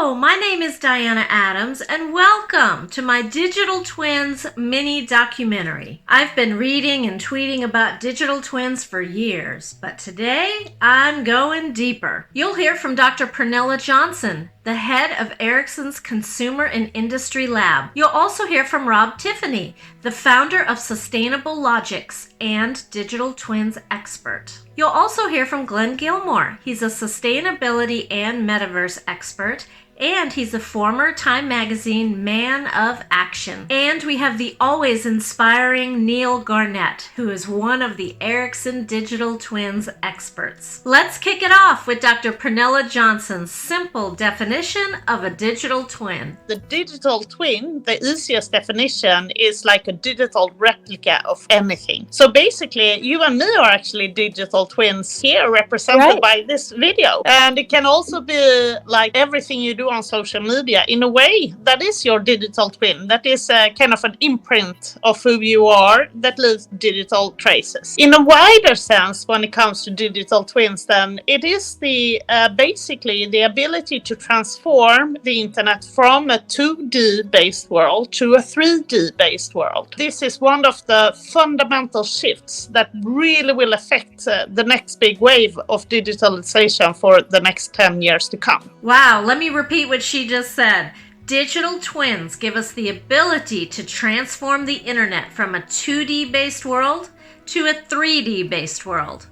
Hello, my name is Diana Adams, and welcome to my Digital Twins mini documentary. I've been reading and tweeting about digital twins for years, but today I'm going deeper. You'll hear from Dr. Pernilla Jonsson, the head of Ericsson's Consumer and Industry Lab. You'll also hear from Rob Tiffany, the founder of Sustainable Logix and digital twins expert. You'll also hear from Glen Gilmore. He's a sustainability and metaverse expert, and he's a former Time Magazine Man of Action. And we have the always inspiring Neil Garnett, who is one of the Ericsson digital twins experts. Let's kick it off with Dr. Pernilla Jonsson's simple definition of a digital twin. The digital twin, the easiest definition, is like a digital replica of anything. So basically, you and me are actually digital twins here represented by this video. And it can also be like everything you do on social media. In a way, that is your digital twin. That is kind of an imprint of who you are that leaves digital traces. In a wider sense, when it comes to digital twins, then it is the basically the ability to transform the internet from a 2D based world to a 3D based world. This is one of the fundamental shifts that really will affect the next big wave of digitalization for the next 10 years to come. Wow, let me repeat what she just said. Digital twins give us the ability to transform the internet from a 2D based world to a 3D based world.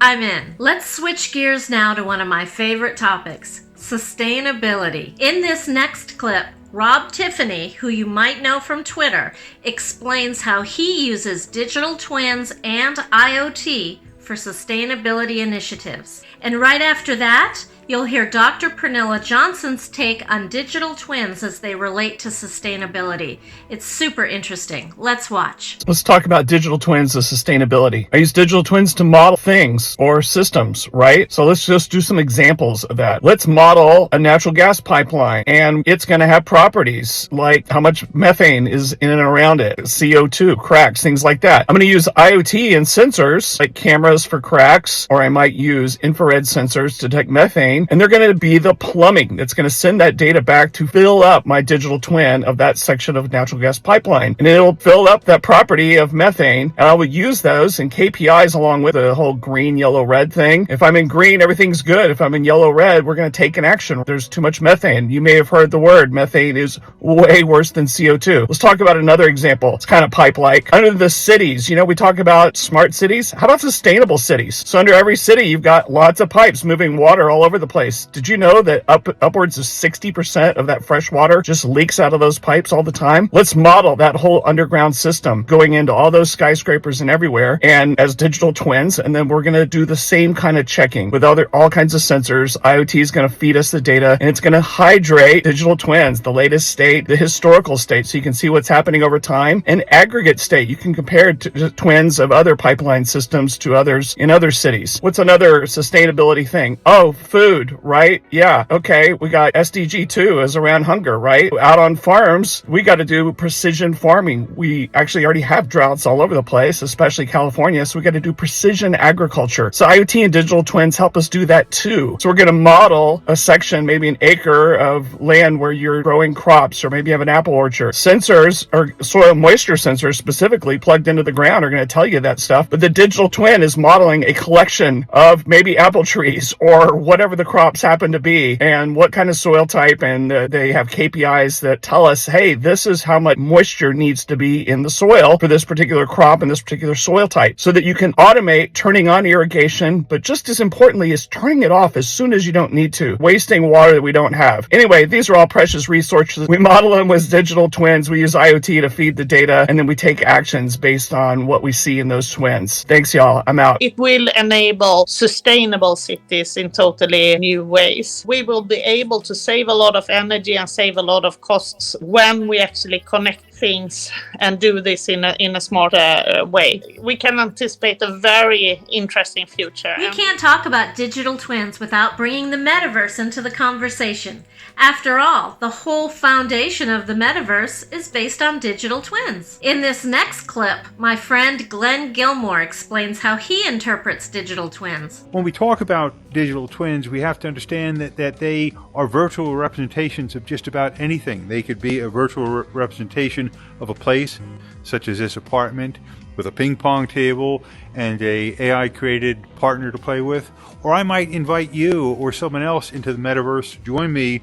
I'm in. Let's switch gears now to one of my favorite topics, sustainability. In this next clip, Rob Tiffany, who you might know from Twitter, explains how he uses digital twins and IoT for sustainability initiatives. And right after that, you'll hear Dr. Pernilla Jonsson's take on digital twins as they relate to sustainability. It's super interesting. Let's watch. Let's talk about digital twins and sustainability. I use digital twins to model things or systems, right? So let's just do some examples of that. Let's model a natural gas pipeline, and it's going to have properties like how much methane is in and around it, CO2, cracks, things like that. I'm going to use IoT and sensors like cameras for cracks, or I might use infrared sensors to detect methane. And they're going to be the plumbing that's going to send that data back to fill up my digital twin of that section of natural gas pipeline. And it'll fill up that property of methane. And I will use those in KPIs along with the whole green, yellow, red thing. If I'm in green, everything's good. If I'm in yellow, red, we're going to take an action. There's too much methane. You may have heard the word methane is way worse than CO2. Let's talk about another example. It's kind of pipe-like. Under the cities, we talk about smart cities. How about sustainable cities? So under every city, you've got lots of pipes moving water all over the place. Did you know that upwards of 60% of that fresh water just leaks out of those pipes all the time? Let's model that whole underground system going into all those skyscrapers and everywhere and as digital twins, and then we're going to do the same kind of checking with all kinds of sensors. IoT is going to feed us the data, and it's going to hydrate digital twins, the latest state, the historical state, so you can see what's happening over time, and aggregate state. You can compare to twins of other pipeline systems to others in other cities. What's another sustainability thing? Oh, food, right? Yeah, okay. We got SDG 2 is around hunger, right? Out on farms, we got to do precision farming. We actually already have droughts all over the place, especially California, so we got to do precision agriculture. So IoT and digital twins help us do that too. So we're going to model a section, maybe an acre of land where you're growing crops, or maybe you have an apple orchard. Sensors, or soil moisture sensors specifically plugged into the ground, are going to tell you that stuff. But the digital twin is modeling a collection of maybe apple trees or whatever the crops happen to be, and what kind of soil type, and they have KPIs that tell us, hey, this is how much moisture needs to be in the soil for this particular crop and this particular soil type, so that you can automate turning on irrigation, but just as importantly is turning it off as soon as you don't need to, wasting water that we don't have. Anyway, these are all precious resources. We model them with digital twins. We use IoT to feed the data, and then we take actions based on what we see in those twins. Thanks, y'all. I'm out. It will enable sustainable cities in totally new ways. We will be able to save a lot of energy and save a lot of costs when we actually connect things and do this in a smarter way. We can anticipate a very interesting future. We can't talk about digital twins without bringing the metaverse into the conversation. After all, the whole foundation of the metaverse is based on digital twins. In this next clip, my friend Glen Gilmore explains how he interprets digital twins. When we talk about digital twins, we have to understand that they are virtual representations of just about anything. They could be a virtual representation of a place, such as this apartment, with a ping pong table and a AI-created partner to play with. Or I might invite you or someone else into the metaverse to join me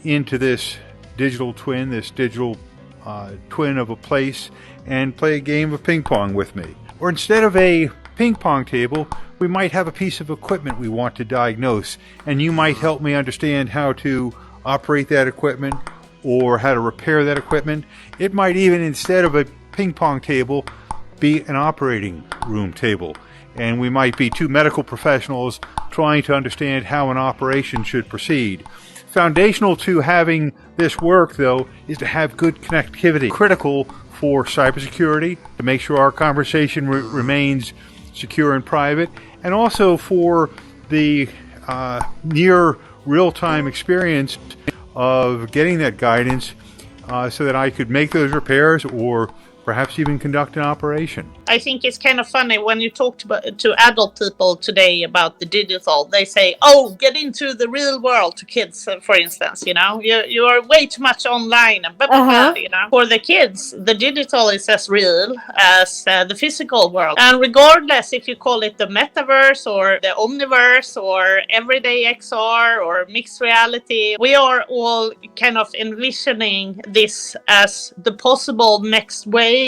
into this digital twin, this digital twin of a place, and play a game of ping pong with me. Or instead of a ping pong table, we might have a piece of equipment we want to diagnose, and you might help me understand how to operate that equipment or how to repair that equipment. It might even, instead of a ping pong table, be an operating room table, and we might be two medical professionals trying to understand how an operation should proceed. Foundational to having this work, though, is to have good connectivity. Critical for cybersecurity, to make sure our conversation remains secure and private, and also for the near real-time experience of getting that guidance so that I could make those repairs or perhaps even conduct an operation. I think it's kind of funny when you talk to adult people today about the digital. They say, "Oh, get into the real world." To kids, for instance, you are way too much online, and For the kids, the digital is as real as the physical world. And regardless if you call it the metaverse or the omniverse or everyday XR or mixed reality, we are all kind of envisioning this as the possible next wave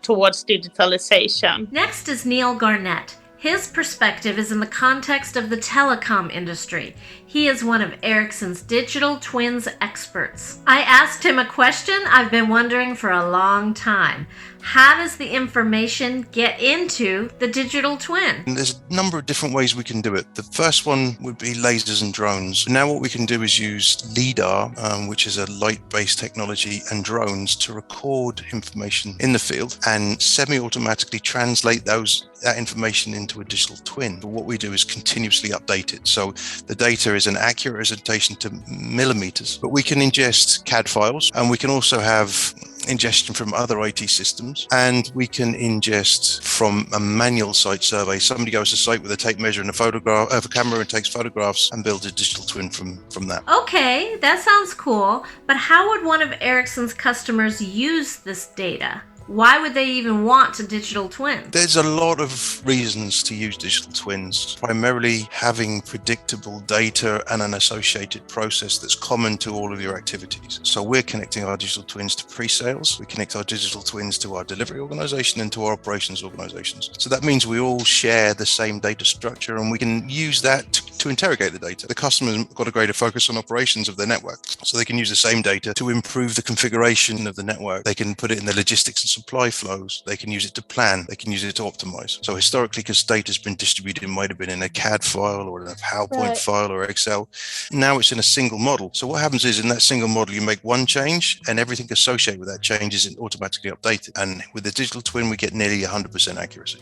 towards digitalization. Next is Neil Garnett. His perspective is in the context of the telecom industry. He is one of Ericsson's digital twins experts. I asked him a question I've been wondering for a long time. How does the information get into the digital twin? And there's a number of different ways we can do it. The first one would be lasers and drones. Now what we can do is use LiDAR, which is a light-based technology, and drones to record information in the field and semi-automatically translate that information into a digital twin. But what we do is continuously update it. So the data is an accurate representation to millimeters, but we can ingest CAD files, and we can also have ingestion from other IT systems, and we can ingest from a manual site survey. Somebody goes to site with a tape measure and a camera and takes photographs and builds a digital twin from that. Okay, that sounds cool, but how would one of Ericsson's customers use this data? Why would they even want a digital twin? There's a lot of reasons to use digital twins, primarily having predictable data and an associated process that's common to all of your activities. So we're connecting our digital twins to pre-sales, we connect our digital twins to our delivery organization and to our operations organizations. So that means we all share the same data structure, and we can use that to interrogate the data. The customer's got a greater focus on operations of their network, so they can use the same data to improve the configuration of the network. They can put it in the logistics and supply flows. They can use it to plan. They can use it to optimize. So historically, because data's been distributed, it might have been in a CAD file or in a PowerPoint file or Excel. Now it's in a single model. So what happens is, in that single model, you make one change and everything associated with that change is automatically updated. And with the digital twin, we get nearly 100% accuracy.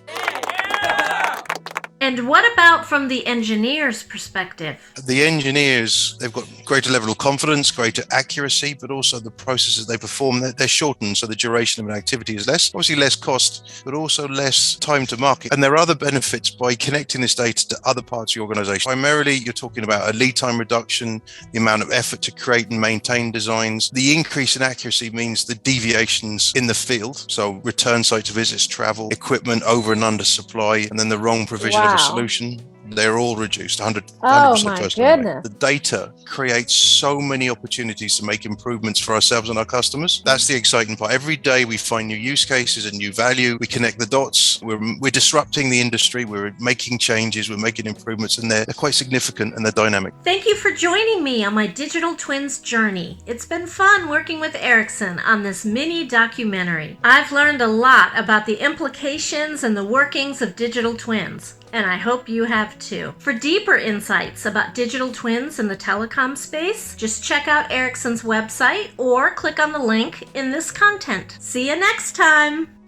And what about from the engineer's perspective? The engineers, they've got greater level of confidence, greater accuracy, but also the processes they perform, they're shortened, so the duration of an activity is less. Obviously less cost, but also less time to market. And there are other benefits by connecting this data to other parts of your organization. Primarily, you're talking about a lead time reduction, the amount of effort to create and maintain designs. The increase in accuracy means the deviations in the field, so return sites visits, travel, equipment over and under supply, and then the wrong provision of a solution, they're all reduced 100%. Oh my goodness. The data creates so many opportunities to make improvements for ourselves and our customers. That's the exciting part. Every day we find new use cases and new value. We connect the dots. We're disrupting the industry. We're making changes. We're making improvements, and they're quite significant and they're dynamic. Thank you for joining me on my digital twins journey. It's been fun working with Ericsson on this mini documentary. I've learned a lot about the implications and the workings of digital twins. and I hope you have too. For deeper insights about digital twins in the telecom space, just check out Ericsson's website or click on the link in this content. See you next time!